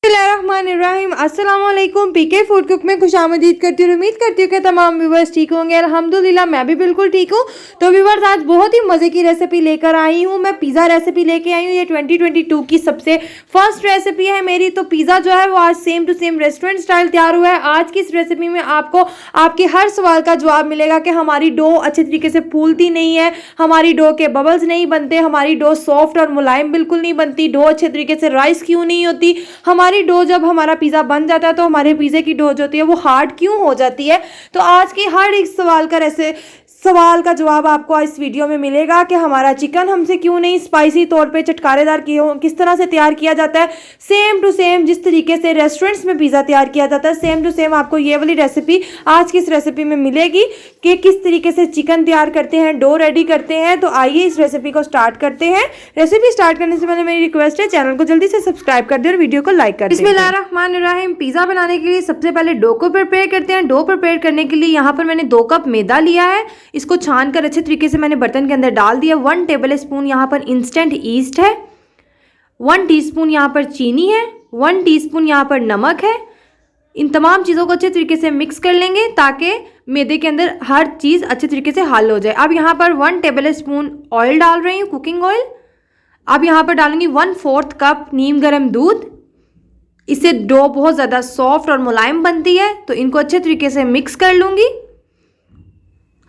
बिस्मिल्लाहिर्रहमानिर्रहीम अस्सलाम वालेकुम। पीके फूड कुक में खुशामदीद करती हूँ। उम्मीद करती हूँ कि तमाम व्यूवर्स ठीक होंगे। अल्हम्दुलिल्लाह मैं भी बिल्कुल ठीक हूँ। तो व्यूवर्स आज बहुत ही मज़े की रेसिपी लेकर आई हूँ। मैं पिज़्ज़ा रेसिपी लेके आई हूँ। ये 2022 की सबसे फर्स्ट रेसिपी है मेरी। तो पिज़्ज़ा जो है वो आज same to same restaurant style तैयार हुआ है। आज की इस रेसिपी में आपको आपके हर सवाल का जवाब मिलेगा कि हमारी डो अच्छे तरीके से फूलती नहीं है, हमारी डो के बबल्स नहीं बनते, हमारी डो सॉफ्ट और मुलायम बिल्कुल नहीं बनती, डो अच्छे तरीके से राइस क्यों नहीं होती, हमारी डो जब हमारा पिज़्ज़ा बन जाता है तो हमारे पिज़्ज़े की डो जो होती है वो हार्ड क्यों हो जाती है। तो आज की हर एक सवाल का जवाब आपको इस वीडियो में मिलेगा कि हमारा चिकन हमसे क्यों नहीं स्पाइसी तौर पे चटकारेदार किस तरह से तैयार किया जाता है। सेम टू सेम जिस तरीके से रेस्टोरेंट्स में पिज़्ज़ा तैयार किया जाता है सेम टू सेम आपको ये वाली रेसिपी आज की इस रेसिपी में मिलेगी कि किस तरीके से चिकन तैयार करते हैं, डो रेडी करते हैं। तो आइए इस रेसिपी को स्टार्ट करते हैं। रेसिपी स्टार्ट करने से पहले मेरी रिक्वेस्ट है चैनल को जल्दी से सब्सक्राइब कर दें और वीडियो को लाइक कर दें। बिस्मिल्लाहिर्रहमानिर्रहीम। पिज़्ज़ा बनाने के लिए सबसे पहले डो को प्रिपेयर करते हैं। डो प्रिपेयर करने के लिए यहाँ पर मैंने 2 कप मैदा लिया है। इसको छान कर अच्छे तरीके से मैंने बर्तन के अंदर डाल दिया। 1 टेबल स्पून यहाँ पर इंस्टेंट ईस्ट है, 1 टीस्पून यहाँ पर चीनी है, 1 टीस्पून यहाँ पर नमक है। इन तमाम चीज़ों को अच्छे तरीके से मिक्स कर लेंगे ताकि मैदे के अंदर हर चीज़ अच्छे तरीके से हल हो जाए। अब यहाँ पर 1 टेबल स्पून ऑयल डाल रही हूँ, कुकिंग ऑयल। अब यहाँ पर डालूंगी 1/4 कप नीम गर्म दूध। इससे डो बहुत ज़्यादा सॉफ्ट और मुलायम बनती है। तो इनको अच्छे तरीके से मिक्स कर लूँगी।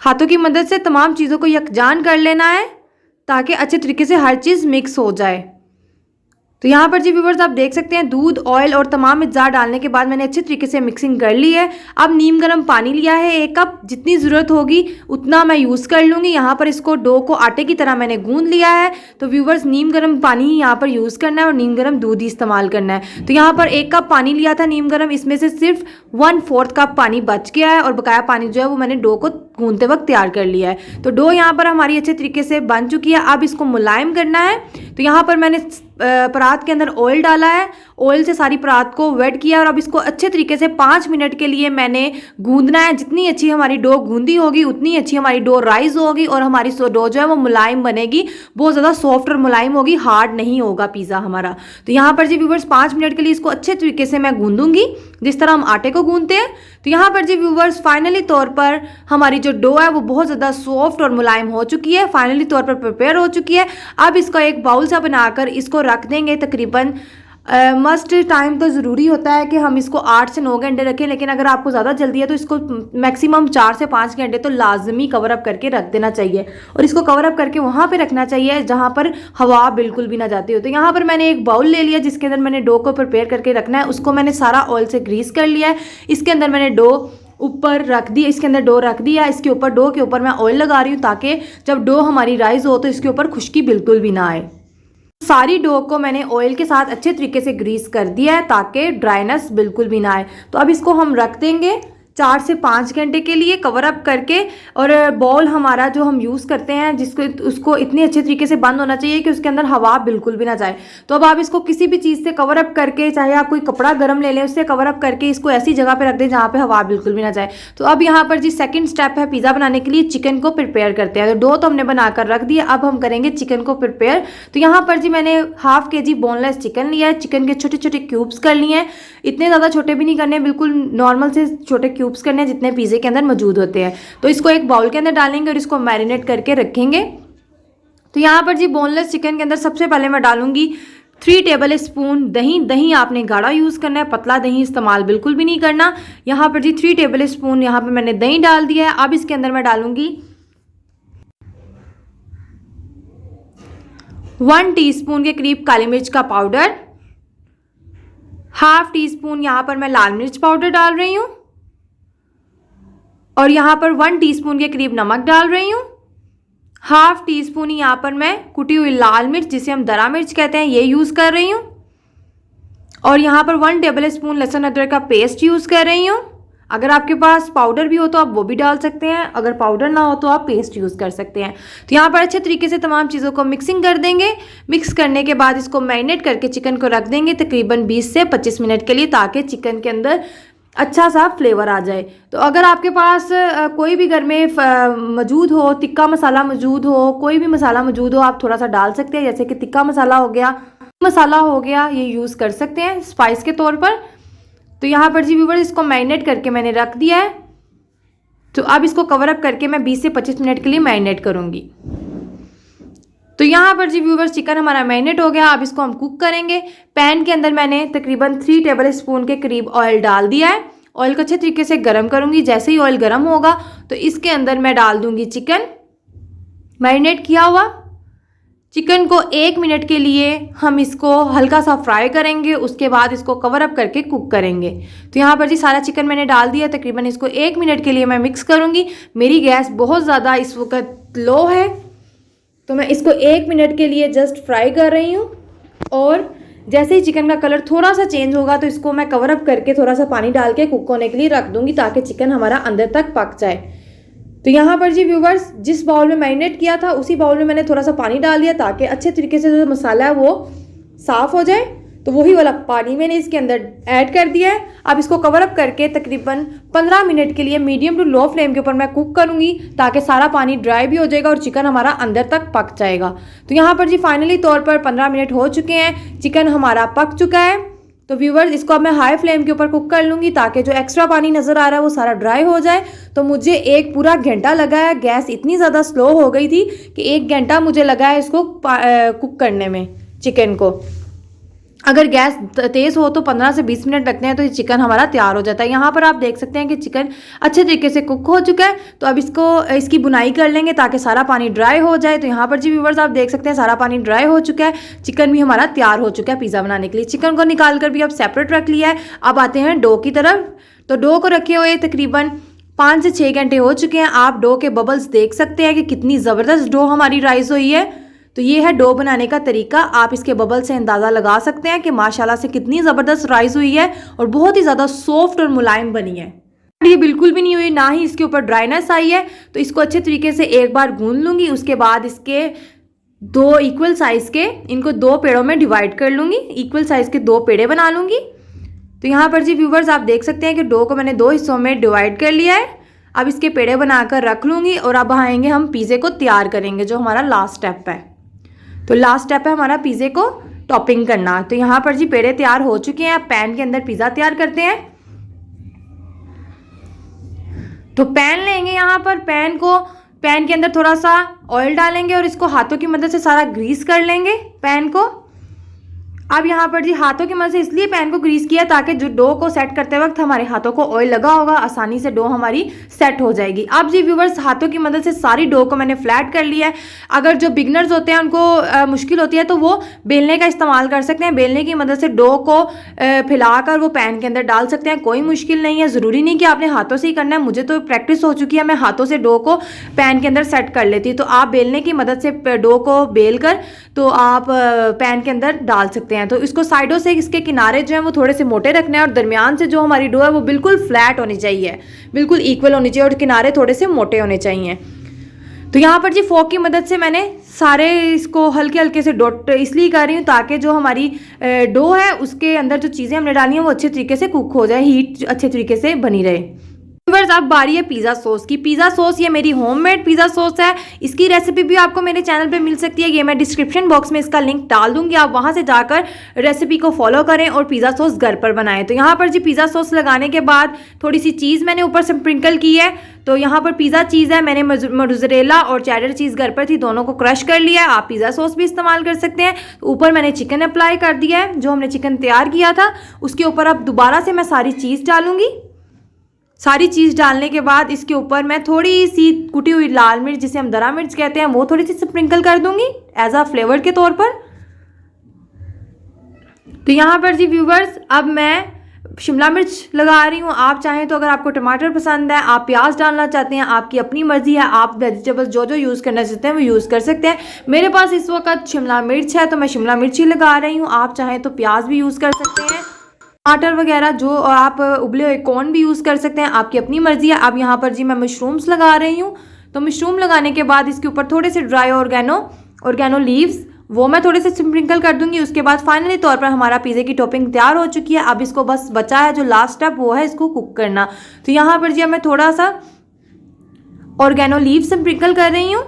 हाथों की मदद से तमाम चीज़ों को यकजान कर लेना है ताकि अच्छे तरीके से हर चीज़ मिक्स हो जाए। तो यहाँ पर जी व्यूवर्स आप देख सकते हैं दूध, ऑयल और तमाम अज्जा डालने के बाद मैंने अच्छे तरीके से मिक्सिंग कर ली है। अब नीम गर्म पानी लिया है 1 कप, जितनी ज़रूरत होगी उतना मैं यूज़ कर लूँगी। यहाँ पर इसको डो को आटे की तरह मैंने गूंद लिया है। तो व्यूवर्स नीम गर्म पानी ही यहाँ पर यूज़ करना है और नीम गर्म दूध ही इस्तेमाल करना है। तो यहाँ पर 1 कप पानी लिया था नीम गर्म, इसमें से सिर्फ 1/4 कप पानी बच गया है और बकाया पानी जो है वो मैंने डो को गूंदते वक्त तैयार कर लिया है। तो डो यहाँ पर हमारी अच्छे तरीके से बन चुकी है। अब इसको मुलायम करना है। तो यहाँ पर मैंने परात के अंदर ऑयल डाला है, ऑयल से सारी परात को वेट किया और अब इसको अच्छे तरीके से 5 मिनट के लिए मैंने गूंदना है। जितनी अच्छी हमारी डो गूंदी होगी उतनी अच्छी हमारी डो राइज होगी और हमारी डो जो है वो मुलायम बनेगी, बहुत ज़्यादा सॉफ्ट और मुलायम होगी, हार्ड नहीं होगा पिज़्ज़ा हमारा। तो यहाँ पर जी व्यूवर्स 5 मिनट के लिए इसको अच्छे तरीके से मैं गूंदूंगी जिस तरह हम आटे को गूंदते हैं। तो यहाँ पर जी व्यूवर्स फाइनली तौर पर हमारी जो डो है वो बहुत ज़्यादा सॉफ्ट और मुलायम हो चुकी है, फाइनली तौर पर प्रिपेयर हो चुकी है। अब इसका एक बाउल सा बनाकर इसको रख देंगे। तकरीबन मस्ट टाइम तो ज़रूरी होता है कि हम इसको 8 से 9 घंटे रखें, लेकिन अगर आपको ज़्यादा जल्दी है तो इसको मैक्सिमम 4 से 5 घंटे तो लाजमी कवर अप करके रख देना चाहिए और इसको कवर अप करके वहाँ पे रखना चाहिए जहाँ पर हवा बिल्कुल भी ना जाती हो। तो यहाँ पर मैंने एक बाउल ले लिया जिसके अंदर मैंने डो को प्रिपेयर करके रखना है। उसको मैंने सारा ऑयल से ग्रीस कर लिया है। इसके अंदर मैंने डो ऊपर रख दी, इसके अंदर डो रख दिया। इसके ऊपर डो के ऊपर मैं ऑयल लगा रही हूँ ताकि जब डो हमारी राइज हो तो इसके ऊपर खुश्की बिल्कुल भी ना आए। सारी डो को मैंने ऑयल के साथ अच्छे तरीके से ग्रीस कर दिया है ताकि ड्राइनेस बिल्कुल भी ना आए। तो अब इसको हम रख देंगे 4 से 5 घंटे के लिए कवर अप करके। और बॉल हमारा जो हम यूज़ करते हैं उसको इतने अच्छे तरीके से बंद होना चाहिए कि उसके अंदर हवा बिल्कुल भी ना जाए। तो अब आप इसको किसी भी चीज़ से कवर अप करके, चाहे आप कोई कपड़ा गर्म ले लें उससे कवर अप करके इसको ऐसी जगह पे रख दें जहाँ पे हवा बिल्कुल भी ना जाए। तो अब यहाँ पर जी सेकंड स्टेप है पिज़्ज़ा बनाने के लिए, चिकन को प्रिपेयर करते हैं। तो डो तो हमने बनाकर रख दिया, अब हम करेंगे चिकन को प्रिपेयर। तो यहाँ पर जी मैंने ½ kg बोनलेस चिकन लिया है। चिकन के छोटे छोटे क्यूब्स कर लिए हैं, इतने ज़्यादा छोटे भी नहीं करने, बिल्कुल नॉर्मल से छोटे क्यूब्स करने हैं जितने पिज़्ज़े के अंदर मौजूद होते हैं। तो इसको एक बाउल के अंदर डालेंगे और इसको मैरिनेट करके रखेंगे। तो यहाँ पर जी बोनलेस चिकन के अंदर सबसे पहले मैं डालूंगी 3 टेबल स्पून दही। दही आपने गाढ़ा यूज़ करना है, पतला दही इस्तेमाल बिल्कुल भी नहीं करना। यहाँ पर जी 3 टेबल स्पून यहाँ पर मैंने दही डाल दिया है। अब इसके अंदर मैं डालूंगी 1 टीस्पून के करीब काली मिर्च का पाउडर, ½ टीस्पून यहाँ पर मैं लाल मिर्च पाउडर डाल रही हूँ और यहाँ पर 1 टीस्पून के करीब नमक डाल रही हूँ। ½ टीस्पून ही यहाँ पर मैं कुटी हुई लाल मिर्च जिसे हम दरा मिर्च कहते हैं ये यूज़ कर रही हूँ और यहाँ पर 1 टेबल स्पून लहसुन अदरक का पेस्ट यूज़ कर रही हूँ। अगर आपके पास पाउडर भी हो तो आप वो भी डाल सकते हैं, अगर पाउडर ना हो तो आप पेस्ट यूज़ कर सकते हैं। तो यहाँ पर अच्छे तरीके से तमाम चीज़ों को मिक्सिंग कर देंगे। मिक्स करने के बाद इसको मैरिनेट करके चिकन को रख देंगे तकरीबन 20 से 25 मिनट के लिए ताकि चिकन के अंदर अच्छा सा फ्लेवर आ जाए। तो अगर आपके पास कोई भी घर में मौजूद हो, टिक्का मसाला मौजूद हो, कोई भी मसाला मौजूद हो, आप थोड़ा सा डाल सकते हैं, जैसे कि टिक्का मसाला हो गया मसाला हो गया, ये यूज़ कर सकते हैं स्पाइस के तौर पर। तो यहाँ पर जी व्यूअर्स इसको मैरिनेट करके मैंने रख दिया है। तो अब इसको कवर अप करके मैं 20 से 25 मिनट के लिए मैरिनेट करूँगी। तो यहाँ पर जी व्यूअर्स चिकन हमारा मैरिनेट हो गया। अब इसको हम कुक करेंगे। पैन के अंदर मैंने तकरीबन 3 टेबल स्पून के करीब ऑयल डाल दिया है। ऑयल को अच्छे तरीके से गर्म करूँगी। जैसे ही ऑयल गर्म होगा तो इसके अंदर मैं डाल दूँगी चिकन, मैरिनेट किया हुआ चिकन को 1 मिनट के लिए हम इसको हल्का सा फ्राई करेंगे। उसके बाद इसको कवर अप करके कुक करेंगे। तो यहाँ पर जी सारा चिकन मैंने डाल दिया। तकरीबन इसको 1 मिनट के लिए मैं मिक्स करूँगी। मेरी गैस बहुत ज़्यादा इस वक्त लो है, तो मैं इसको 1 मिनट के लिए जस्ट फ्राई कर रही हूँ। और जैसे ही चिकन का कलर थोड़ा सा चेंज होगा तो इसको मैं कवर अप करके थोड़ा सा पानी डाल के कुक होने के लिए रख दूँगी, ताकि चिकन हमारा अंदर तक पक जाए। तो यहाँ पर जी व्यूवर्स जिस बाउल में मैरिनेट किया था उसी बाउल में मैंने थोड़ा सा पानी डाल दिया, ताकि अच्छे तरीके से जो मसाला है वो साफ़ हो जाए। तो वही वाला पानी मैंने इसके अंदर ऐड कर दिया है। अब इसको कवर अप करके तकरीबन 15 मिनट के लिए मीडियम टू लो फ्लेम के ऊपर मैं कुक करूँगी, ताकि सारा पानी ड्राई भी हो जाएगा और चिकन हमारा अंदर तक पक जाएगा। तो यहाँ पर जी फाइनली तौर पर 15 मिनट हो चुके हैं, चिकन हमारा पक चुका है। तो व्यूवर्स इसको अब मैं हाई फ्लेम के ऊपर कुक कर लूँगी, ताकि जो एक्स्ट्रा पानी नज़र आ रहा है वो सारा ड्राई हो जाए। तो मुझे एक पूरा घंटा लगा है। गैस इतनी ज़्यादा स्लो हो गई थी कि 1 घंटा मुझे लगा है इसको कुक करने में चिकन को। अगर गैस तेज़ हो तो 15 से 20 मिनट लगते हैं, तो ये चिकन हमारा तैयार हो जाता है। यहाँ पर आप देख सकते हैं कि चिकन अच्छे तरीके से कुक हो चुका है। तो अब इसकी बुनाई कर लेंगे ताकि सारा पानी ड्राई हो जाए। तो यहाँ पर जी व्यूवर्स आप देख सकते हैं सारा पानी ड्राई हो चुका है। चिकन भी हमारा तैयार हो चुका है पिज़्ज़ा बनाने के लिए। चिकन को निकाल कर भी अब सेपरेट रख लिया है। अब आते हैं डो की तरफ। तो डो को रखे हुए तकरीबन 5 से 6 घंटे हो चुके हैं। आप डो के बबल्स देख सकते हैं कि कितनी ज़बरदस्त डो हमारी राइज हुई है। तो ये है डो बनाने का तरीका। आप इसके बबल से अंदाज़ा लगा सकते हैं कि माशाल्लाह से कितनी ज़बरदस्त राइस हुई है और बहुत ही ज़्यादा सॉफ्ट और मुलायम बनी है। ये बिल्कुल भी नहीं हुई, ना ही इसके ऊपर ड्राइनेस आई है। तो इसको अच्छे तरीके से एक बार गूंद लूँगी। उसके बाद इसके 2 इक्वल साइज़ के इनको 2 पेड़ों में डिवाइड कर लूँगी। इक्वल साइज़ के 2 पेड़े बना लूँगी। तो यहाँ पर जी व्यूवर्स आप देख सकते हैं कि डो को मैंने 2 हिस्सों में डिवाइड कर लिया है। अब इसके पेड़े बनाकर रख लूँगी और अब आएंगे हम पिज़्ज़े को तैयार करेंगे, जो हमारा लास्ट स्टेप है। तो लास्ट स्टेप है हमारा पिज़्ज़े को टॉपिंग करना। तो यहाँ पर जी पेड़े तैयार हो चुके हैं। अब पैन के अंदर पिज़्ज़ा तैयार करते हैं। तो पैन लेंगे, यहाँ पर पैन के अंदर थोड़ा सा ऑयल डालेंगे और इसको हाथों की मदद से सारा ग्रीस कर लेंगे पैन को। अब यहाँ पर जी हाथों की मदद से इसलिए पैन को ग्रीस किया ताकि जो डो को सेट करते वक्त हमारे हाथों को ऑयल लगा होगा, आसानी से डो हमारी सेट हो जाएगी। अब जी व्यूवर्स हाथों की मदद से सारी डो को मैंने फ्लैट कर लिया है। अगर जो बिगनर्स होते हैं उनको मुश्किल होती है तो वो बेलने का इस्तेमाल कर सकते हैं। बेलने की मदद से डो को फैलाकर वो पैन के अंदर डाल सकते हैं, कोई मुश्किल नहीं है। ज़रूरी नहीं कि आपने हाथों से ही करना है। मुझे तो प्रैक्टिस हो चुकी है, मैं हाथों से डो को पैन के अंदर सेट कर लेती। तो आप बेलने की मदद से डो को बेल कर तो आप पैन के अंदर डाल सकते हैं। तो इसको साइडों से इसके किनारे जो है वो थोड़े से मोटे रखने हैं और दरमियान से जो हमारी डो है वो बिल्कुल फ्लैट होनी चाहिए, बिल्कुल इक्वल होनी चाहिए और किनारे थोड़े से मोटे होने चाहिए। तो यहाँ पर जी फोक की मदद से मैंने सारे इसको हल्के हल्के से डॉट इसलिए कर रही हूँ ताकि जो हमारी डो है उसके अंदर जो चीज़ें हमने डाली हैं वो अच्छे तरीके से कुक हो जाए, हीट अच्छे तरीके से बनी रहे। व्यूअर्स अब बारी है पिज़्ज़ा सॉस की। पिज़्ज़ा सॉस ये मेरी होममेड पिज़्ज़ा सॉस है। इसकी रेसिपी भी आपको मेरे चैनल पे मिल सकती है। ये मैं डिस्क्रिप्शन बॉक्स में इसका लिंक डाल दूंगी, आप वहां से जाकर रेसिपी को फॉलो करें और पिज़्ज़ा सॉस घर पर बनाएं। तो यहाँ पर जी पिज़्ज़ा सॉस लगाने के बाद थोड़ी सी चीज़ मैंने ऊपर से स्प्रिंकल की है। तो यहाँ पर पिज़्ज़ा चीज़ है, मैंने मोज़रेला और चेडर चीज़ घर पर थी, दोनों को क्रश कर लिया है। आप पिज़्ज़ा सॉस भी इस्तेमाल कर सकते हैं। ऊपर मैंने चिकन अप्लाई कर दिया है, जो हमने चिकन तैयार किया था उसके ऊपर अब दोबारा से मैं सारी चीज़ डालूंगी। सारी चीज़ डालने के बाद इसके ऊपर मैं थोड़ी सी कुटी हुई लाल मिर्च, जिसे हम दरा मिर्च कहते हैं, वो थोड़ी सी स्प्रिंकल कर दूंगी एज अ फ्लेवर के तौर पर। तो यहाँ पर जी व्यूवर्स अब मैं शिमला मिर्च लगा रही हूँ। आप चाहें तो अगर आपको टमाटर पसंद है, आप प्याज डालना चाहते हैं, आपकी अपनी मर्जी है। आप वेजिटेबल्स जो जो यूज़ करना चाहते हैं वो यूज़ कर सकते हैं। मेरे पास इस वक्त शिमला मिर्च है तो मैं शिमला मिर्च ही लगा रही हूँ। आप चाहें तो प्याज भी यूज़ कर सकते हैं, टमाटर वगैरह जो आप उबले हुए कॉर्न भी यूज़ कर सकते हैं, आपकी अपनी मर्जी है। अब यहाँ पर जी मैं मशरूम्स लगा रही हूँ। तो मशरूम लगाने के बाद इसके ऊपर थोड़े से ड्राई ऑर्गेनो लीव्स वो मैं थोड़े से स्प्रिंकल कर दूंगी। उसके बाद फाइनली तौर पर हमारा पिज़्ज़े की टॉपिंग तैयार हो चुकी है। अब इसको बस बचा है जो लास्ट स्टेप, वो है इसको कुक करना। तो यहाँ पर जी मैं थोड़ा सा ऑर्गेनो लीव्स स्प्रिंकल कर रही हूँ।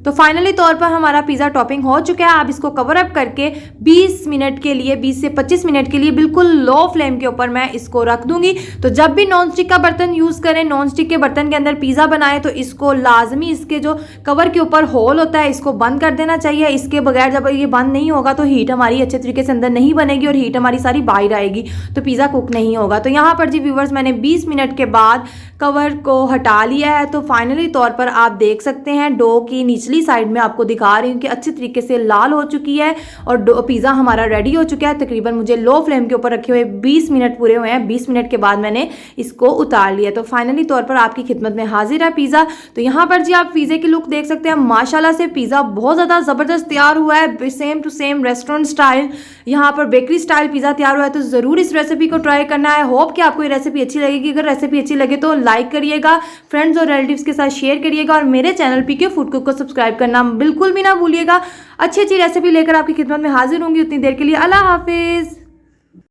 तो फाइनली तौर पर हमारा पिज़्ज़ा टॉपिंग हो चुका है। अब इसको कवर अप करके 20 मिनट के लिए 20 से 25 मिनट के लिए बिल्कुल लो फ्लेम के ऊपर मैं इसको रख दूंगी। तो जब भी नॉन स्टिक का बर्तन यूज़ करें, नॉन स्टिक के बर्तन के अंदर पिज़्ज़ा बनाए तो इसको लाजमी इसके जो कवर के ऊपर होल होता है इसको बंद कर देना चाहिए। इसके बगैर जब ये बंद नहीं होगा तो हीट हमारी अच्छे तरीके से अंदर नहीं बनेगी और हीट हमारी सारी बाहर आएगी, तो पिज़्ज़ा कुक नहीं होगा। तो यहाँ पर जी व्यूवर्स मैंने 20 मिनट के बाद कवर को हटा लिया है। तो फाइनली तौर पर आप देख सकते हैं डो की निचली साइड में आपको दिखा रही हूँ कि अच्छी तरीके से लाल हो चुकी है और पिज़्ज़ा हमारा रेडी हो चुका है। तकरीबन मुझे लो फ्लेम के ऊपर रखे हुए 20 मिनट पूरे हुए हैं। 20 मिनट के बाद मैंने इसको उतार लिया। तो फाइनली तौर पर आपकी खिदमत में हाजिर है पिज़्ज़ा। तो यहाँ पर जी आप पिज़्ज़े की लुक देख सकते हैं। माशाल्लाह से पिज़्ज़ा बहुत ज़्यादा ज़बरदस्त तैयार हुआ है, same to same restaurant style, यहाँ पर बेकरी स्टाइल पिज़्ज़ा तैयार हुआ है। तो ज़रूर इस रेसिपी को ट्राई करना है। होप कि आपको ये रेसिपी अच्छी लगेगी। अगर रेसिपी अच्छी लगे तो लाइक करिएगा, फ्रेंड्स और रिलेटिव्स के साथ शेयर करिएगा और मेरे चैनल पीके फूड कुक को सब्सक्राइब करना बिल्कुल भी ना भूलिएगा। अच्छी अच्छी रेसिपी लेकर आपकी खिदमत में हाजिर होंगी। उतनी देर के लिए अल्लाह हाफिज़।